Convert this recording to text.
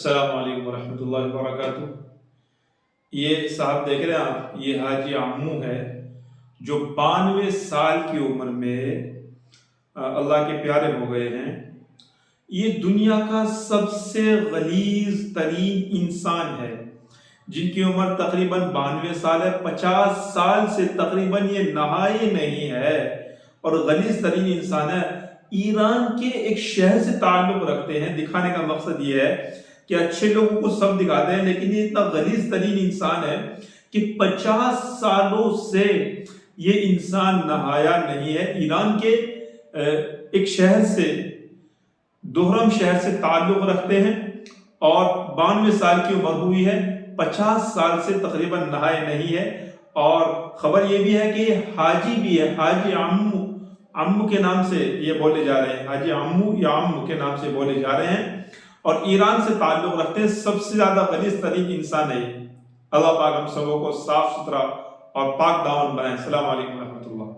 السلام علیکم ورحمۃ اللہ وبرکاتہ۔ یہ صاحب دیکھ رہے ہیں آپ، یہ حاجی عمو ہے جو 92 سال کی عمر میں اللہ کے پیارے ہو گئے ہیں۔ یہ دنیا کا سب سے غلیظ ترین انسان ہے جن کی عمر تقریباً 92 سال ہے۔ 50 سال سے تقریباً یہ نہائے نہیں ہے اور غلیظ ترین انسان ہے۔ ایران کے ایک شہر سے تعلق رکھتے ہیں۔ دکھانے کا مقصد یہ ہے کہ اچھے لوگوں کو سب دکھاتے ہیں، لیکن یہ اتنا غلیظ ترین انسان ہے کہ 50 سالوں سے یہ انسان نہایا نہیں ہے۔ ایران کے ایک شہر سے، دوہرم شہر سے تعلق رکھتے ہیں اور 92 سال کی عمر ہوئی ہے، 50 سال سے تقریباً نہائے نہیں ہے۔ اور خبر یہ بھی ہے کہ یہ حاجی بھی ہے، حاجی عمو کے نام سے یہ بولے جا رہے ہیں، حاجی عمو یا عمو کے نام سے بولے جا رہے ہیں اور ایران سے تعلق رکھتے ہیں۔ سب سے زیادہ غلیظ ترین انسان ہے۔ اللہ پاک ہم سبوں کو صاف ستھرا اور پاک دامن بنائے۔ السلام علیکم ورحمۃ اللہ۔